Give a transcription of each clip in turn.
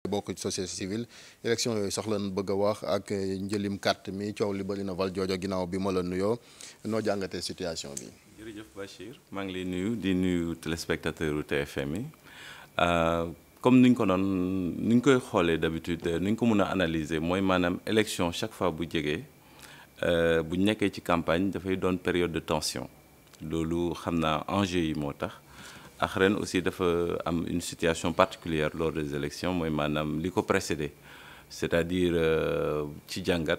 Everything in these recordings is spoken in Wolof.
bokk ci société civile élection yooyu soxla na bëgg a wax ak njëlim carte mi coow li bëri na val joojo ginnaaw bi ma la nuyoo noo jàngatee situation bi. jërëjëf Bachir maa ngi lay nuyu di nuyu téléspectateur u TFM yi comme ni ñu ko doon ni ñu koy xoolee d'habitude ni ñu ko mën a analyser mooy maanaam élection chaque fois bu jegee bu ñu nekkee ci campagne dafay doon période de tension loolu xam naa enjeu yi moo tax. ak ren aussi dafa am une situation particulière lors des élections mooy maanaam li ko précédé c'est-à-dire ci jàngat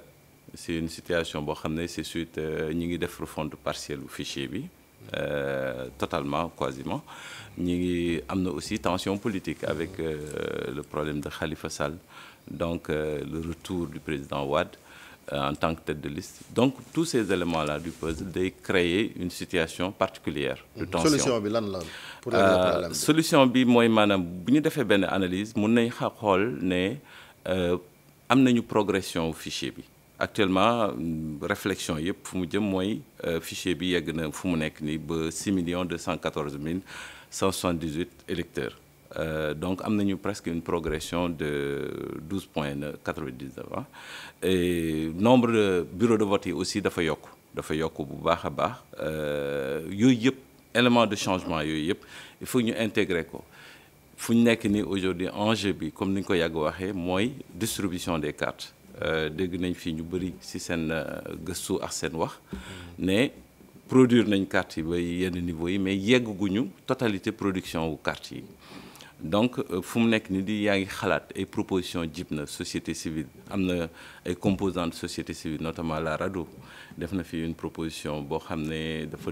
c'est une situation boo xam ne c'est suite ñi ngi def refonte partielle bu fichier bi totalement quasiment ñi ngi am na aussi tension politique avec le problème de Khalifa Sall donc le retour du président Wade en tant que tête de liste donc tous ces éléments-là du puzzle day créer une situation particulière de tension. Solution bi lan la pour régler problème bi. Solution bi mooy maanaam bu ñu defee benn analyse mun nañ xool ne am nañu progression fichier bi actuellement réflexion yëpp fu mu jëm mooy fichier bi yegg na fu mu nekk nii ba 6 214 178 électeurs. Donc am nañu presque une progression de 12,99 et nombre de bureaux de vote yi aussi dafa yokk bu baax a baax yooyu yëpp élément de changement yooyu yëpp il faut ñu intégrer ko fu ñu nekk nii aujourd'hui enjeu bi comme ni ñu ko yàgg waxee mooy distribution des cartes dégg nañ fii ñu bëri ci seen gëstu ak seen wax ne produire nañ cartes yi ba yenn niveau yi mais yegguñu totalité production wu cartes yi. Donc fu mu nekk ni di yaa ngi xalaat ay propositions jib na société civile am na ay composantes société civile notamment la RADDHO def na fi une proposition boo xam ne dafa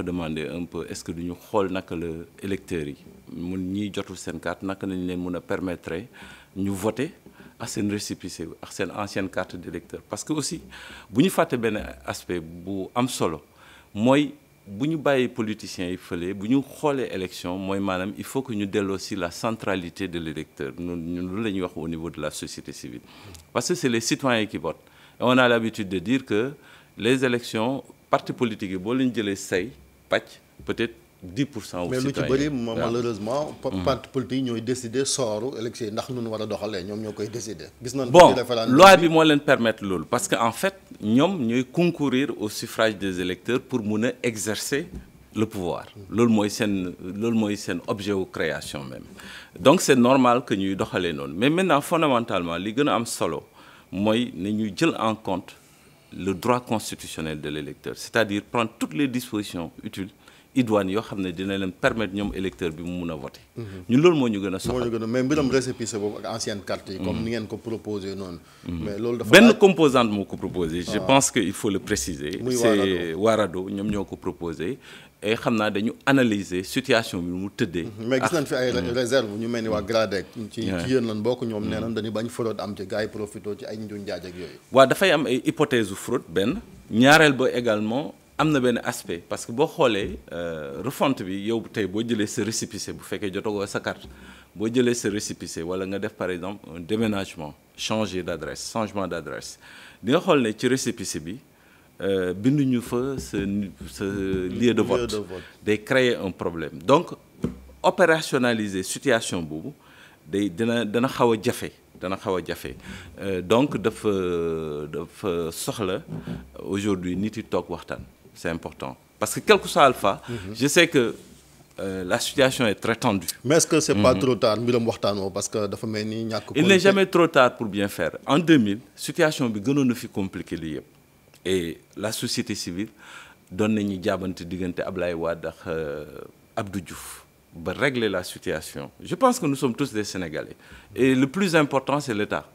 demander un peu est-ce que duñu xool naka la électeurs yi mun ñiy jotul seen carte naka nañ leen mun a permettre ñu voter ak seen récépissé ak seen ancienne carte d'électeur parce que aussi bu ñu fàtte benn aspect bu am solo mooy bu ñu bàyyi politiciens yi fële bu ñu xoolee élection mooy maanaam il faut que ñu delloo si la centralité de l'électeur ñun loolu la ñuy wax au niveau de la société civile parce que c'est les citoyens qui votent et on a l'habitude de dire que les élections partis politiques yi boo leen jëlee say pàcc peut-être 10% mais lu ci bëri malheureusement parti politique ñooy décider sooru élection yi ndax nun war a doxalee ñoom ñoo koy décider gis nañ bon loi bi moo leen permettre loolu parce que en fait ñoom ñooy concourir au suffrage des électeurs pour mun a exercer le pouvoir loolu mooy seen objet wu création même donc c'est normal que ñuy doxalee noonu mais maintenant fondamentalement li gën a am solo mooy ne ñuy jël en compte le droit constitutionnel de l'électeur c'est-à-dire prendre toutes les dispositions utiles idoine yoo xam ne dina leen permettre ñoom électeur bi mu mun a voter. ñun loolu moo ñu gën a soxla. mais mbiram récépissé boobu ak ancienne carte yi. comme ni ngeen ko proposé noonu. mais loolu dafa benn composante moo ko proposé. je pense que il faut le préciser. c'est Warado ñoom ñoo ko proposé. et xam naa dañu analyser situation bi mu tëddee. mais gis nañ fi ay réserve ñu mel ni waa GRADEC. ci yéen lan bokk ñoom nee nañ dañu bañ fraude am ci gars yi profité ci ay njuñ njaaj ak yooyu. waaw dafay am ay hypothèse u fraude benn ñaareel ba également. am na benn aspect parce que boo xoolee refonte bi yow tey boo jëlee sa récépissé bu fekkee jotagoo sa carte boo jëlee sa récépissé wala nga def par exemple un déménagement changement d'adresse di nga xool ne ci récépissé bi binduñu fa sa lieu de vote day créer un problème donc opérationnaliser situation boobu dana xaw a jafe donc dafa soxla aujourd'hui nit yi toog waxtaan c'est important parce que quel que soit alpha je sais que la situation est très tendue mais est-ce que c'est pas trop tard mbiram waxtaanoo parce que dafa mel ni ñàkk il n'est jamais trop tard pour bien faire en 2000 situation bi gënoon na fi compliqué lii yëpp et la société civile doon nañu jaabante diggante Ablaye Wade ak Abdou Diouf ba régler la situation je pense que nous sommes tous des Sénégalais et le plus important c'est l'État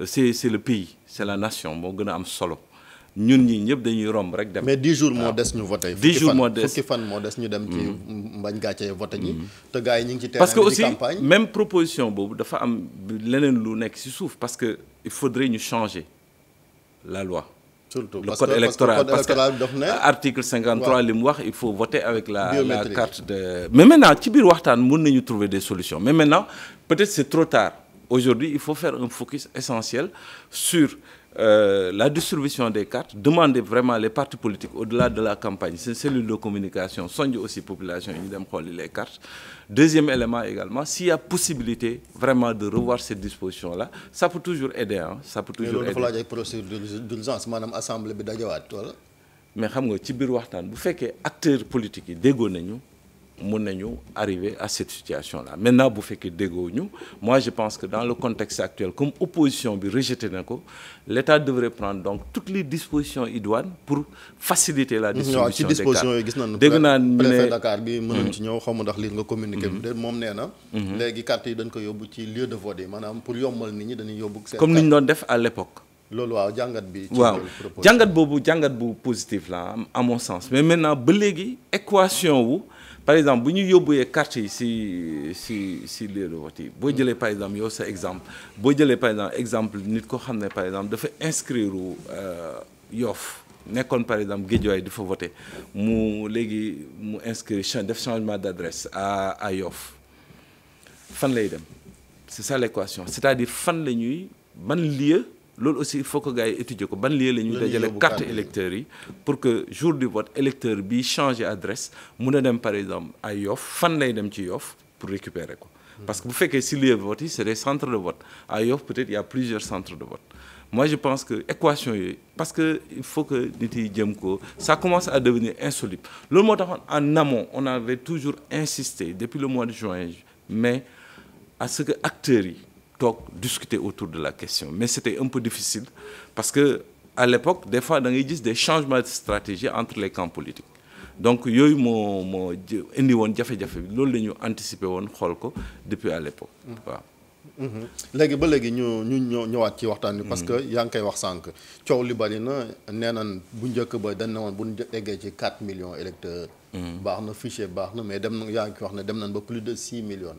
c'est le pays c'est la nation moo gën a am solo ñun ñii ñëpp dañuy romb rek dem. mais 10 jours moo des ñu voté. 10 jours moo des fukki fan moo des ñu dem ci mbañ gàccee voté ji. te gars yi ñu ngi ci terrain parce que bi aussi di campagne. même proposition boobu dafa am leneen lu nekk ci suuf parce que il faudrait ñu changer la loi. surtout le code électoral parce que daf ne article 53 li mu wax il faut voter avec la carte de. mais maintenant ci biir waxtaan mën nañu trouver des solutions mais maintenant peut-être c'est trop tard aujourd'hui il faut faire un focus essentiel sur la distribution des cartes, demander vraiment les partis politiques au-delà de la campagne, c'est une cellule de communication, songe aussi population yi ñu dem xooli les cartes. Deuxième élément également, s'il y a possibilité vraiment de revoir cette disposition-là, ça peut toujours aider, hein, ça peut toujours aider. dafa laaj ay procédure d'urgence maanaam assemblée bi dajawaat wala. mais xam nga ci biir waxtaan bu fekkee acteurs politiques yi déggoo nañu mun nañu arriver à cette situation-là maintenant bu fekkee déggoo ñu moi je pense que dans le contexte actuel comme opposition bi rejeté na ko l'État devrait prendre donc toutes les dispositions idoines pour faciliter la distribution des cartes. yooyu gis nañu dégg naa ñu ne préfet Dakar bi mënuñ ci ñëw xaw ma ndax lii nga communiqué bi de moom nee na léegi carte yi dañ ko yóbbu ci lieu de vote yi maanaam pour yombal nit ñi dañuy yóbbu seen comme ni ñu doon def à l'époque. loolu waaw jàngat bi. waaw jàngat bu positif la à mon sens mais maintenant ba léegi équation wu par exemple bu ñu yóbbuwee carte yi si lieu de vote yi boo jëlee par exemple yow sa exemple boo jëlee par exemple nit ko xam ne par exemple dafa inscrire Yoff nekkoon par exemple Guédiawaye di fa voter mu léegi mu inscrire def changement d'adresse à Yoff fan lay dem c'est ça l'équation c'est-à-dire fan la ñuy ban lieu. loolu aussi il faut que gars yi étudier ko ban lieu la ñuy dajale carte électeurs yi pour que jour du vote électeur bi changer adresse mun a dem par exemple à Yoff fan lay dem ci Yoff pour récupérer ko parce que bu fekkee si lieu de vote yi c'est des centres de vote à Yoff peut-être il y a plusieurs centres de vote moi je pense que équation yooyu parce que il faut que nit yi jëm ko ça commence à devenir insoluble loolu moo taxoon en amont on avait toujours insisté depuis le mois de juin mais à ce que acteurs yi discuter autour de la question mais c'était un peu difficile parce que à l'époque des fois da ngay gis des changements de stratégie entre les camps politiques donc yooyu moo indi woon jafe-jafe bi loolu la ñu anticiper woon xool ko depuis à l'époque waaw. léegi ba léegi ñu ñëwaat ci waxtaan bi parce que yaa ngi koy wax sànq coow li bari na nee nañ bu njëkk ba dañ ne woon bu ñu eggee ci 4 millions électeurs. baax na fichier baax na mais dem na yaa ngi wax ne dem nañ ba plus de 6 millions.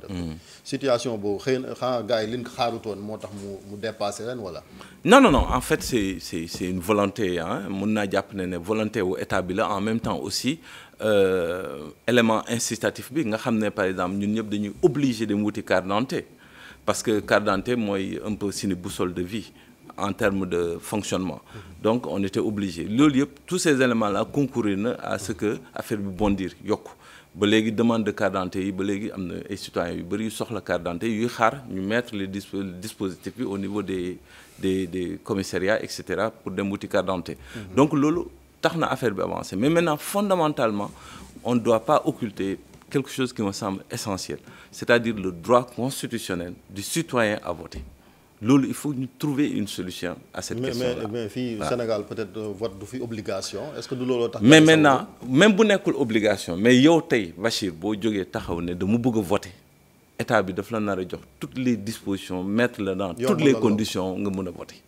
situation boobu xëy na xanaa gars yi liñ xaarutoon moo tax mu dépassé leen wala. non en fait c'est une volonté ah mun naa jàpp ne volonté wu état bi la en même temps aussi élément incitatif bi nga xam ne par exemple ñun ñëpp dañuy obligé de wuti carte d'identité parce que carte d'identité mooy un peu suñu boussole de vie en termes de fonctionnement donc on était obligé loolu yëpp tous ces éléments là concourir na à ce que affaire bi bondir yokku ba léegi demande de carte d'identité yi ba léegi am na ay citoyens yu bëri yu soxla carte d'identité yuy xaar ñu mettre les dispositifs bi au niveau des commissariats et cetera pour dem wuti carte d'identité donc loolu tax na affaire bi avancé mais maintenant fondamentalement on ne doit pas occulter quelque chose qui me semble essentiel c'est-à-dire le droit constitutionnel du citoyen à voter loolu il faut ñu trouver une solution à cette question-là mais fii Sénégal peut-être vote du fi obligation est-ce que du looloo tax. mais maintenant même bu nekkul obligation mais yow tey Bachir boo jógee taxaw ne dama bëgg a voter état bi daf la nar a jox toutes les dispositions mettre la dans toutes les conditions nga mën a voter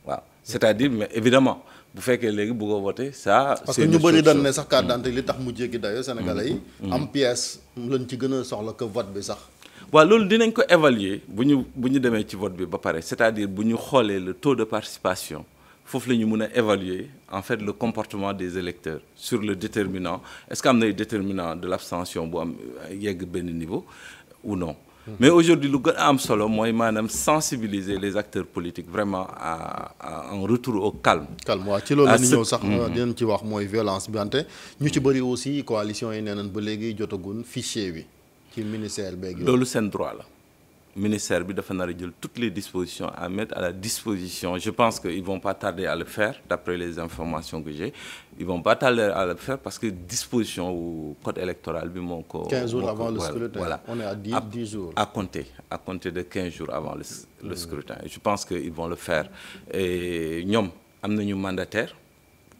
waaw c'est-à-dire mais évidemment bu fekkee léegi bëgg a voter ça. parce que ñu bëri dañ ne sax carte d'identité li tax mu jéggi dayo Sénégalais yi. am pièce lañ ci gën a soxla que vote bi sax. waaw loolu dinañ ko évaluer bu ñu demee ci vote bi ba pare c'est-à-dire bu ñu xoolee le taux de participation foofu la ñu mën a évaluer en fait le comportement des électeurs sur le déterminant est-ce que am na ay déterminant de l'abstention bu am yegg benn niveau ou non. mais aujourd'hui lu gën a am solo mooy maanaam sensibiliser les acteurs politiques vraiment à un retour au calme. waaw ci loolu la ñu ñëw sax dinañ ci wax mooy violence bi wante ñu ci bëri aussi coalition yi nee nañ ba léegi jotagun fichier bi. ci ministère beeg loolu seen droit la ministère bi dafa nar a jël toutes les dispositions à mettre à la disposition je pense que ils vont pas tarder à le faire d'après les informations que j'ai ils vont pas tarder à le faire parce que disposition wu code électoral bi moo ko 15 jours avant le scrutin voilà on est à 10 jours à compter de 15 jours avant le scrutin je pense que ils vont le faire et ñoom am nañu mandataire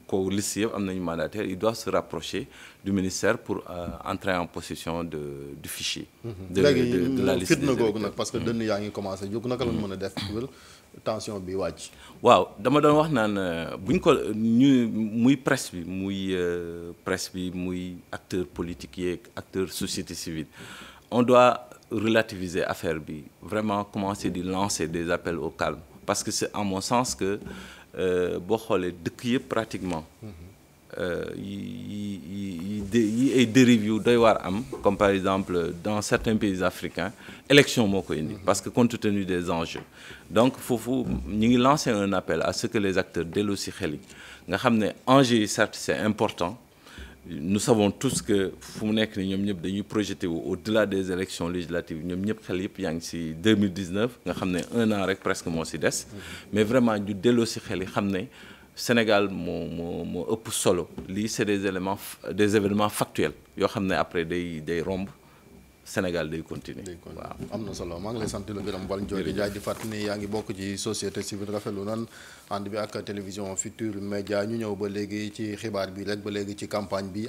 ko liste yëpp am nañu mandataire ils doivent se rapprocher du ministère pour entrer en possession du fichier. de la liste fitna googu nag parce que dënn yaa ngi commencé jóg naka lañ mën a def tension bi wàcc. waaw dama doon wax naan buñ ko ñu muy presse bi muy acteurs politiques yeeg acteurs société civile on doit relativiser affaire bi vraiment commencer di lancer des appels au calme parce que c'est en mon sens que boo xoolee dëkk yëpp pratiquement yi ay dérives yu doy waar am comme par exemple dans certains pays africains élection moo ko indi parce que compte tenu des enjeux donc foofu ñu ngi lancer un appel à ce que les acteurs delloo si xel yi nga xam ne enjeux yi certes c'est important. Nous savons tous que fu mu nekk ni ñoom ñëpp dañuy projeté wu au-delà des élections législatives ñoom ñëpp xel yëpp yaa ngi ci 2019 nga xam ne 1 an rek presque moo ci des mais vraiment ñu delloo ci xel yi xam ne Sénégal moo ëpp solo lii c'est des événements factuels yoo xam ne après day romb Sénégal day continuer. waaw am na solo maa ngi lay sant la gërëm Valdiodio Ndiaye di fàttali ni yaa ngi bokk ci société civile rafetlu nan ànd bi ak télévision Futurs Médias ñu ñëw ba léegi ci xibaar bi rek ba léegi ci campagne bi.